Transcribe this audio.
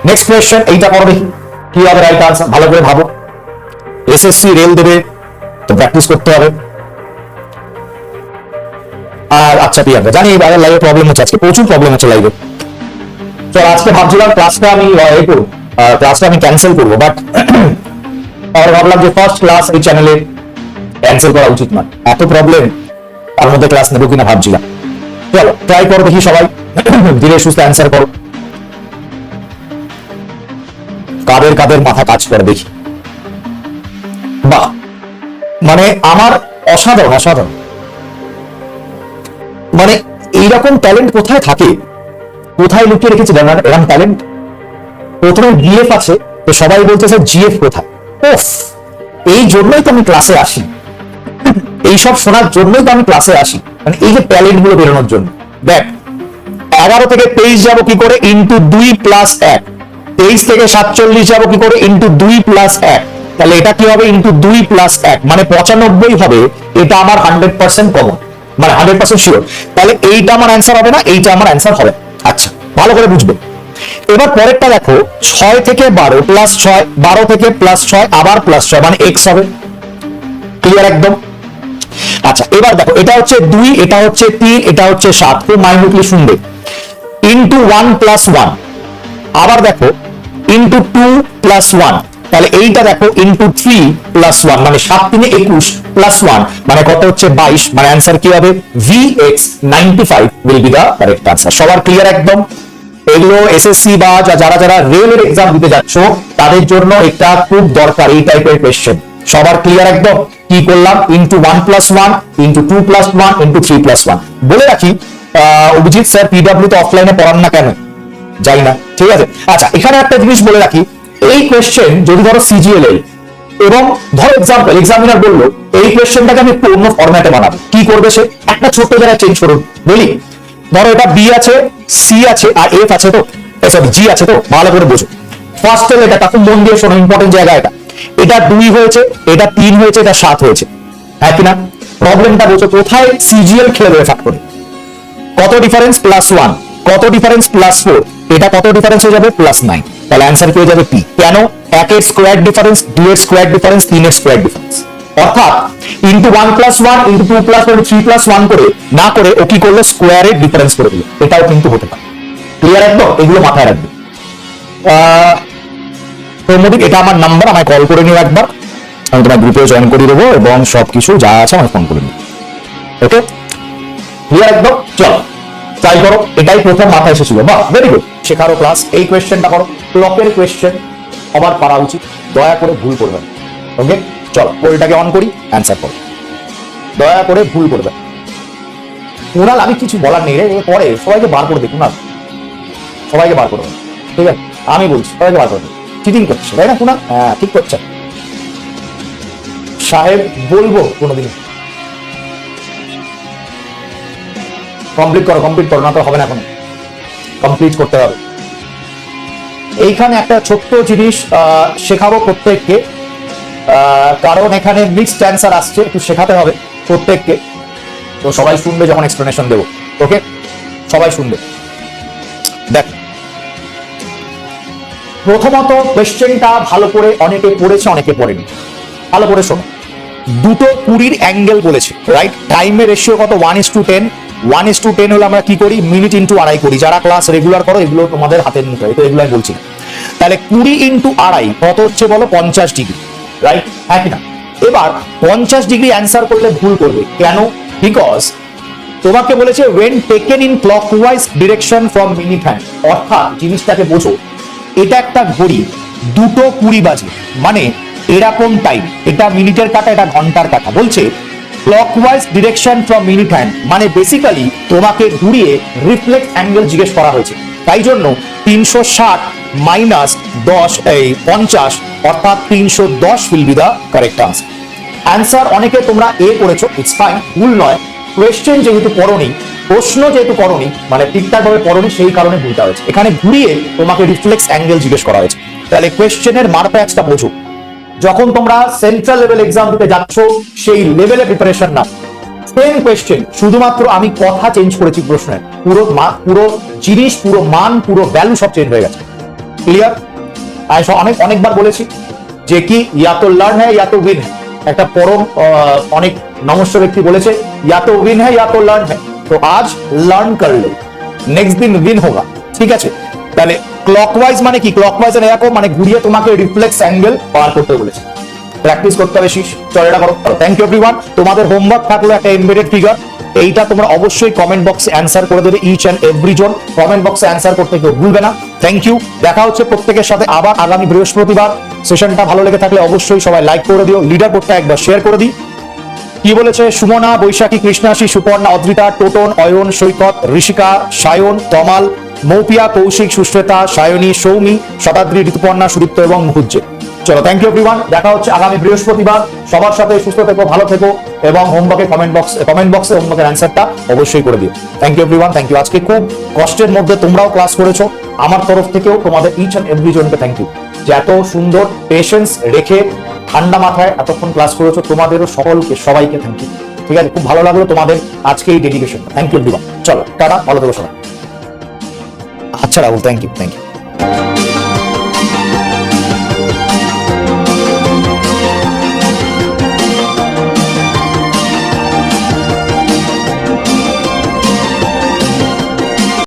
Next question, এইটা করো দেখি কি হবে রাইট আনসার, ভালো করে ভাবো। এসএসসি রেল দেবে তো প্র্যাকটিস করতে হবে। আর আচ্ছা প্রিয়াঙ্কা, জানি এবার লাইভে প্রবলেম হচ্ছে, আজকে প্রচুর প্রবলেম হচ্ছে লাইভে। তো আজকে ভাবছিলাম ক্লাসটা আমি ক্যান্সেল করবো, বাট আর ভাবলাম যে ফার্স্ট ক্লাস এই চ্যানেলে ক্যান্সেল করা উচিত না, এত প্রবলেম, তার মধ্যে ক্লাস নেবো কিনা ভাবছিলাম। চলো ট্রাই করো দেখি সবাই, ধীরে সুস্থে অ্যান্সার করো। কাদের কাদের মাথা কাজ করে দেখি। বাহ, মানে আমার অসাধারণ অসাধারণ, মানে এইরকম ট্যালেন্ট কোথায় থাকে, কোথায় লুকিয়ে রেখেছি এরকম ট্যালেন্ট। প্রথমে জিএফ আছে, তো সবাই বলতেছে জিএফ কোথায়। ওফ, এই জন্যই তো আমি ক্লাসে আসি, এইসব শোনার জন্যই তো আমি ক্লাসে আসি, মানে এই যে ট্যালেন্ট গুলো বেরোনোর জন্য। দেখ 11 থেকে 23 যাবো কি করে, ইন্টু 2 প্লাস 1। 23 থেকে 47 যাবো কি করে, ইন্টু 2 প্লাস 1। তাহলে এটা কি হবে, ইন্টু 2 প্লাস 1 মানে 95 হবে। এটা আমার 100% কমন, মানে 100% শিওর। তাহলে এইটা আমার অ্যান্সার হবে না, এইটা আমার অ্যান্সার হবে। আচ্ছা ভালো করে বুঝবে। এবার পরেরটা দেখো, 6 থেকে 12 প্লাস 6, 12 থেকে প্লাস 6 আবার প্লাস 6 মানে এক্স হবে। ক্লিয়ার একদম। আচ্ছা এবার দেখো, এটা হচ্ছে 2, এটা হচ্ছে 3, এটা হচ্ছে 7, খুব মাইন্ডলি শুনবে। ইন্টু 1 প্লাস 1, আবার দেখো ইন্টু 2 প্লাস 1, তাহলে এইটা দেখো ইন্টু 3 প্লাস 1 মানে 7 3 21 প্লাস 1 মানে কত হচ্ছে 22, মানে অ্যান্সার কি হবে, VX 95 will be the correct answer. সবার ক্লিয়ার একদম। এগুলো এসএসসি বা যারা যারা রেলের এক্সাম দিতে যাচ্ছ তাদের জন্য এটা খুব দরকার, এই টাইপের কোয়েশ্চেন। সবার ক্লিয়ার একদম। কি করলাম, into 1 plus 1, into 2 plus 1, into 3 plus 1। বলে রাখি অভিজিৎ স্যার পিডব্লিউ তো অফলাইনে পড়ান না কেন, যাই না, ঠিক আছে। আচ্ছা এখানে একটা জিনিস বলে রাখি, এই কোয়েশ্চেন যদি ধরো সিজিএল এবং ধরো এক্সামিনার বললো এই কোয়েশ্চেনটাকে আমি অন্য ফরম্যাটে বানাবো, কি করবে সে, একটা ছোট্ট জায়গায় চেঞ্জ করুন। বলি ধরো এটা বি আছে, সি আছে আর এফ আছে, তো সরি জি আছে, তো ভালো করে বোঝো। ফার্স্ট এটা খুব মন দিয়ে শোনো, ইম্পর্টেন্ট জায়গা এটা। এটা 2 হয়েছে, এটা 3 হয়েছে, এটা 7 হয়েছে, হ্যাঁ কিনা। প্রবলেমটা বোঝো, কোথায় সিজিএল খেলে দেবে ফাট করে। কত ডিফারেন্স, প্লাস 1, কত ডিফারেন্স, প্লাস 4, এটা কত ডিফারেন্স হয়ে যাবে, প্লাস 9। তাহলে অ্যান্সার কি হয়ে যাবে, পি। কেন, 1 এর স্কোয়ার ডিফারেন্স, 2 এর স্কোয়ার ডিফারেন্স, 3 এর স্কোয়ার ডিফারেন্স। অর্থাৎ into 1 plus 1, into 2 plus 1, 3 plus 1 করে না করে ও কি করলো, স্কোয়ারের ডিফারেন্স করে দিল। এটাও কিন্তু হতে পারে। ক্লিয়ার একদম, এগুলো মাথায় রাখবে। তো মোদিক এটা আমার নাম্বার, আমায় কল করে নিও একবার, আমি তোমার গ্রুপে জয়েন করে দেবো এবং সবকিছু যা আছে আমায় ফোন করে নিও। ওকে ক্লিয়ার একদম। চলো ট্রাই করো, এটাই প্রথম মাথায় এসেছিল, বাহ ভেরি গুড। শেখারও ক্লাস, এই কোয়েশ্চেনটা করো, ক্লকের কোয়েশ্চেন আবার পারা উচিত, দয়া করে ভুল করবেন। ওকে চলো পোলটাকে অন করি, অ্যান্সার করো, দয়া করে ভুল করবেন। কুণাল আমি কিছু বলার নেই রে, পরে সবাইকে বার করে দেখুন না, সবাইকে বার করবেন, ঠিক আছে আমি বলছি সবাইকে বার করবেন। চিটিং করছে তাই না কুণাল, হ্যাঁ ঠিক করছে সাহেব, বলবো কোনোদিন। কমপ্লিট করো না তো হবে না, এখন কমপ্লিট করতে হবে। এইখানে একটা ছোট্ট জিনিস শেখাবো প্রত্যেককে, কারণ এখানে মিক্সড অ্যান্সার আসছে, একটু শেখাতে হবে প্রত্যেককে। তো সবাই শুনবে যখন এক্সপ্লেনেশন দেবো, ওকে সবাই শুনবে। দেখ প্রথমত কোয়েশ্চেনটা ভালো করে অনেকে পড়েছে অনেকে পড়েনি, ভালো করে শোনো। দুটো 20 অ্যাঙ্গেল বলেছে, রাইট। টাইমের রেশিও কত, 1:10। 1:10 হলে আমরা কি করি, মিনিট ইন্টু আড়াই করি। যারা ক্লাস রেগুলার করো এগুলো তোমাদের হাতের মুঠোয়, তো এগুলো আমি বলছি। তাহলে 20 ইন্টু আড়াই কত হচ্ছে বলো, 50 ডিগ্রি, রাইট, হ্যাঁ কিনা। এবার 50 ডিগ্রি অ্যান্সার করলে ভুল করবে কেন, বিকজ তোমাকে বলেছে when taken in clockwise direction from minute hand, অর্থাৎ জিনিসটাকে বোঝো, এটা একটা ঘড়ি 2:20 বাজে, মানে এরকম টাইম, এটা মিনিটের কাটা, এটা ঘন্টার কাটা। বলছে clockwise direction from minute hand, মানে বেসিক্যালি তোমাকে ঘুরিয়ে রিফ্লেক্স অ্যাঙ্গেল জিজ্ঞেস করা হয়েছে। তাই জন্য 360 মাইনাস 10 50 অর্থাৎ 310 will be the correct answer. Answer অনেকে তোমরা এ করেছো, ইটস ফাইন, ভুল নয়। কোয়েশ্চেন যেহেতু পড়োনি, প্রশ্ন যেহেতু পড়োনি, মানে ঠিকঠাকভাবে পড়োনি, সেই কারণে ভুলটা হয়েছে। এখানে ঘুরিয়ে তোমাকে রিফ্লেক্স অ্যাঙ্গেল জিজ্ঞেস করা হয়েছে। তাহলে কোয়েশ্চেনের মারপ্যাচটা বোঝো, যখন তোমরা সেন্ট্রাল লেভেল এক্সাম দিতে যাচ্ছ সেই লেভেলে প্রিপারেশন নাও। সেম কোয়েশ্চেন, শুধুমাত্র আমি কথা চেঞ্জ করেছি প্রশ্নের, পুরো জিনিস, পুরো মান, পুরো ভ্যালু সব চেঞ্জ হয়ে গেছে। ক্লিয়ার? অনেকবার বলেছি যে কি ইয়া তো লার্ন হ্যায় ইয়া তো উইন হ্যায়। একটা পরম অনেক নমস্য ব্যক্তি বলেছে ইয়া তো উইন হ্যায় ইয়া তো লার্ন হ্যায়। তো আজ লার্ন করলে নেক্সট দিন উইন হোগা। ঠিক আছে, তাহলে ক্লকওয়াইজ মানে কি? ক্লকওয়াইজ এরকম মানে ঘুরিয়ে তোমাকে রিফ্লেক্স অ্যাঙ্গেল পার করতে বলেছে। প্র্যাকটিস করতে হবে, চল এটা করো। Thank you everyone. তোমাদের হোমওয়ার্ক থাকলো একটা এমবেডেড ফিগার, এইটা তোমরা অবশ্যই কমেন্ট বক্সে অ্যান্সার করে দেবে। ইচ এন্ড এভরি জন কমেন্ট বক্সে অ্যান্সার করতে কেউ ভুলবে না। Thank you. দেখা হচ্ছে প্রত্যেকের সাথে আবার আগামী বৃহস্পতিবার। সেশনটা ভালো লেগে থাকলে অবশ্যই সবাই লাইক করে দিও, লিডার বোর্ডটা একবার শেয়ার করে দিই। কি বলেছে? সুমনা, বৈশাখী, কৃষ্ণাশী, সুপর্ণা, অদ্রিতা, টোটন, অয়ন, সৈকত, ঋষিকা, সায়ন, তমাল, মৌপিয়া, কৌশিক, সুশ্বেতা, সায়নী, সৌমি, শতাদ্রি, ঋতুপর্ণা, সুদীপ্ত এবং মুহুজ্জে। চলো, থ্যাংক ইউ এভরিওয়ান। দেখা হচ্ছে আগামী বৃহস্পতিবার। সবার সাথে সুস্থ থেকো, ভালো থেকো এবং হোমওয়ার্কে কমেন্ট বক্সে হোমওয়ার্কের অ্যান্সারটা অবশ্যই করে দিও। Thank you everyone, thank you. আজকে খুব কষ্টের মধ্যে তোমরাও ক্লাস করেছো, আমার তরফ থেকেও তোমাদের ইচ এন্ড এভরি জনকে থ্যাংক ইউ, যে এত সুন্দর পেশেন্স রেখে ঠান্ডা মাথায় এতক্ষণ ক্লাস করেছো। তোমাদেরও সকলকে সবাইকে থ্যাংক ইউ। ঠিক আছে, খুব ভালো লাগলো তোমাদের আজকে এই ডেডিকেশন। Thank you everyone. চলো টাটা, ভালো থেকো সবাই। আচ্ছা Rahul, thank you, thank you.